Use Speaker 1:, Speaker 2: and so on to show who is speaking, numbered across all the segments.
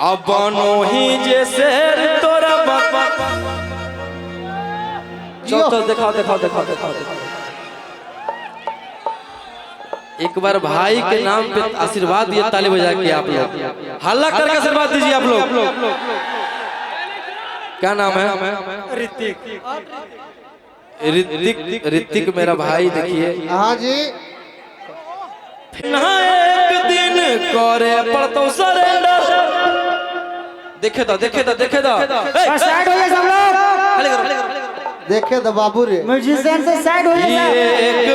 Speaker 1: अब बनो ही जैसे तोरा बाबा। चलो दिखाओ दिखाओ दिखाओ दिखाओ दिखाओ। एक बार भाई के नाम पे आशीर्वाद दिए, ताली बजा के आप लोग हल्ला करके आशीर्वाद दीजिए आप लोग। क्या नाम है? ऋतिक। ऋतिक ऋतिक मेरा भाई देखिए।
Speaker 2: हाँ जी।
Speaker 1: एक दिन करे पड़तो सरेंडर। देखे तो देखे तो देखे तो
Speaker 3: साइड हो जाए सब लोग।
Speaker 2: देखे तो बाबू रे
Speaker 3: म्यूजिशियन से साइड हो जाए।
Speaker 1: एक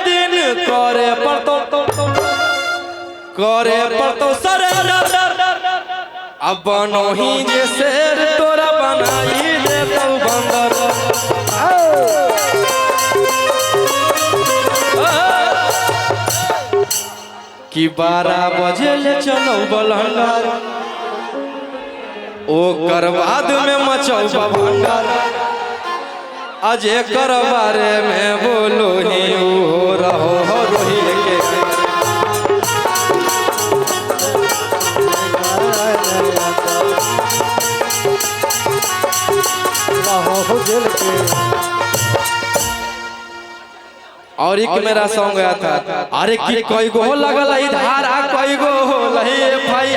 Speaker 1: दिन करे पड़तो सरेंडर। अब बनो ही जैसे तोरा बनाई दे तो बंदर। कि 12 बजे ले चलो बलंडर। ओ कर बाद में मचौ भंडार। आज कर बारे में बोलो ही हो रहो हो रोहिल के। और एक मेरा सॉन्ग आया था, अरे कि कोई गो लगल इधर आ कोई गो लही भाई।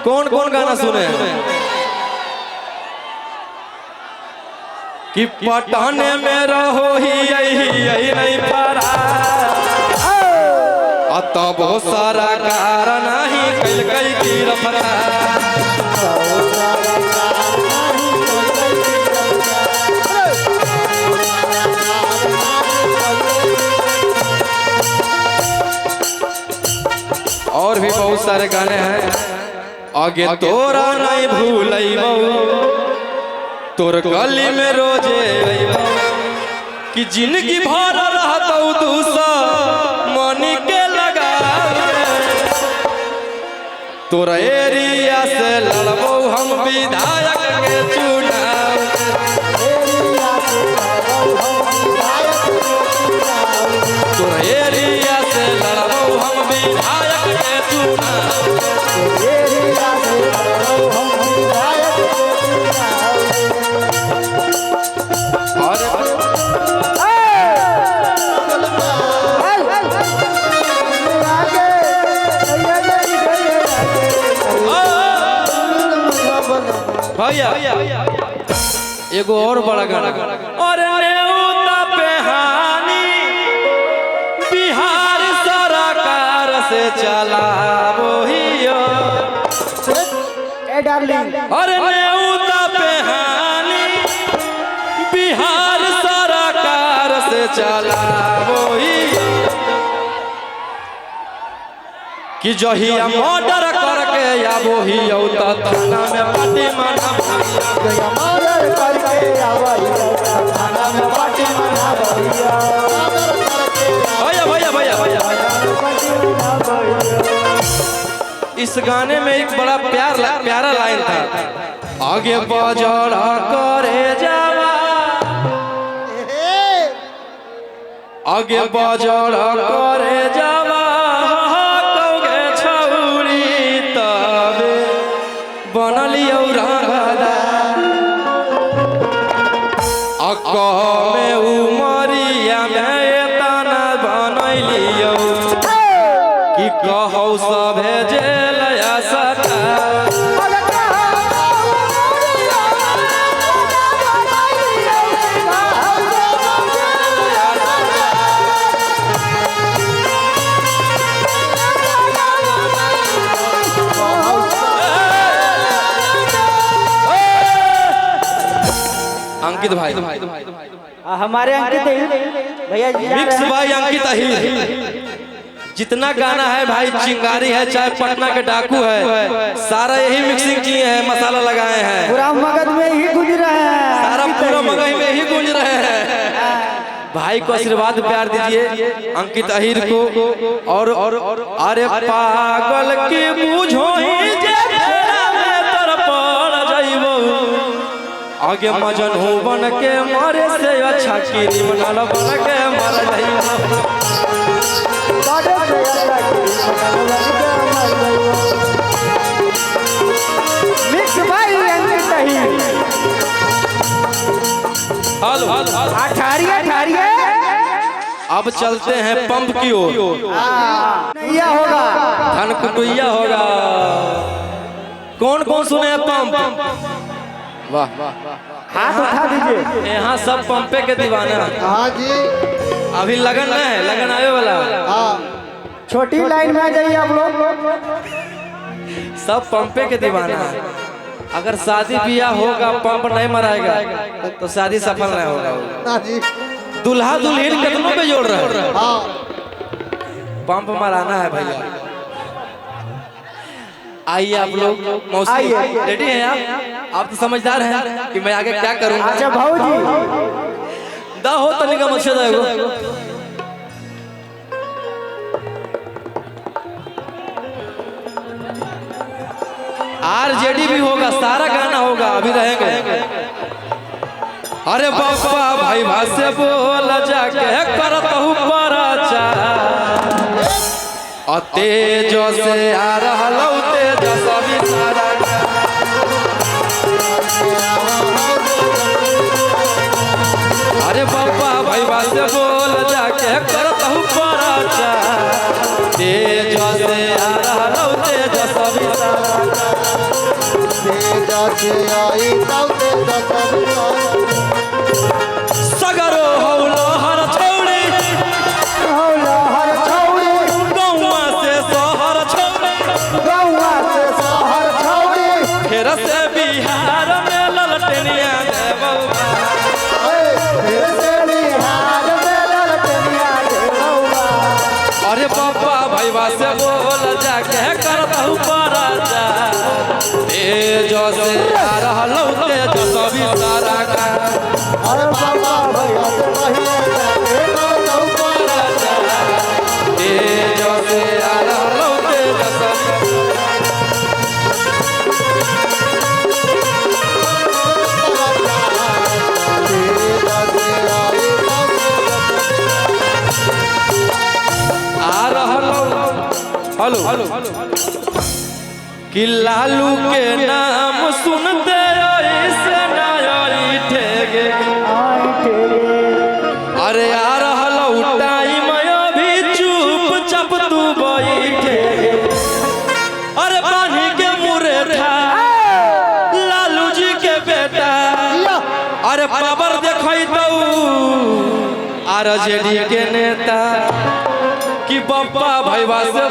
Speaker 1: कौन कौन गाना सुने? कि पटने में रहो ही यही नहीं पारा। तब बहुत सारा कारण ही कल गई की रफ्तार। और भी बहुत सारे गाने हैं। आगे तोरा नहीं भूलैबो, तोर गली में रोजे अइबो। कि जिंदगी भर रहतौ दूसा मनी के लगा। तोरा एरिया से लड़बो हम विधायक के चुनाव। तोरा एरिया से लड़बो हम विधायक के चुनाव। भैया एगो और बड़ा गाना। और नेउता पे हानि बिहार सरकार से चलाबो हियो।
Speaker 3: ए डार्लिंग।
Speaker 1: और नेउता पे हानि बिहार सरकार से चलाबो हियो। कि जहिया मर्डर करके आबो हियो त थाना में पार्टी मनाबो।
Speaker 3: जहिया मर्डर करके आबो हियो त थाना में पार्टी मनाबो।
Speaker 1: भैया भैया भैया इस गाने में एक बड़ा प्यारा लाइन था। आगे बजड़ा करे जावा, आगे बजड़ा करे जावा। बनलियो रंगदार में उमरिया में एतना बनलियो। कि कहौ सभे जेल सका। अंकित भाई
Speaker 3: हमारे अंकित भैया
Speaker 1: मिक्स भाई अंकित अहिर। जितना गाना है भाई चिंगारी है चाहे पटना के डाकू है, सारा यही मिक्सिंग किए हैं, मसाला लगाए हैं।
Speaker 3: पूरा मगध में ही गूंज रहा है,
Speaker 1: सारा पूरा मगध में ही गूंज रहे हैं। भाई को आशीर्वाद प्यार दीजिए अंकित अहिर को। और अरे पागल की बूझो आगे मजनू बन के मारे से अच्छा क्रिमिनल बन के मर जाइबो। अब चलते हैं पंप की ओर।
Speaker 3: नैया होगा,
Speaker 1: धन कुटुइया होगा। कौन कौन सुने हैं पंप? वाह
Speaker 3: हाथ उठा दीजिए।
Speaker 1: यहाँ सब पंपे के दीवाना।
Speaker 2: हाँ जी।
Speaker 1: अभी लगन नहीं है, लगन आने वाला।
Speaker 2: हाँ
Speaker 3: छोटी लाइन में आ जाइए आप लोग।
Speaker 1: सब पंपे के दीवाना है। अगर शादी ब्याह होगा पंप नहीं मराएगा तो शादी सफल नहीं होगा।
Speaker 2: ना जी।
Speaker 1: दुल्हा दुल्हन कितनों पे जोड़ रहा है।
Speaker 2: हाँ
Speaker 1: पंप मराना है भैया। आइए आप लोग। मौसी
Speaker 3: आइए।
Speaker 1: रेडी हैं आप तो समझदार हैं कि मैं आगे क्या करूंगा।
Speaker 3: अच्छा भाऊजी,
Speaker 1: दा हो तनी का मकसद है वो। आरजेडी भी होगा, सारा गाना होगा, अभी रहेंगे। अरे बाबा भाई भाषे बोल जाके करत हूँ पराचा और तेज से आ रहा तेज सभी सारा। अरे बाबा भाई भाषे बोल जाके करत हूँ पराचा तेज से आ रहा तेज सभी सारा। सगरो हौला हर छौड़ी
Speaker 3: हौला हर छौड़ी,
Speaker 1: गौवा से शहर छौड़ी
Speaker 3: गौवा से शहर छौड़ी,
Speaker 1: फिर से बिहार में ललटनिया देबौ।
Speaker 3: फिर से बिहार में ललटनिया देबौआ।
Speaker 1: अरे बाबा भैया से बोल जाके करतहु पराजा तेज से आ रहलौ तेज सभी सारा का।
Speaker 3: अरे बाबा भैया से पहिले जाके करतहु
Speaker 1: पराजा तेज से आ रहलौ तेज सभी। आ रहलौ हेलो कि लालू के नाम सुनते ऐसे नई ठेगे। अरे आ रहलौ टाइम अभी चुपचाप तू बैठे। अरे बानी के मुरेठा लालू जी के बेटा। अरे पावर देखई तो आरजेडी के नेता कि बाबा भैया से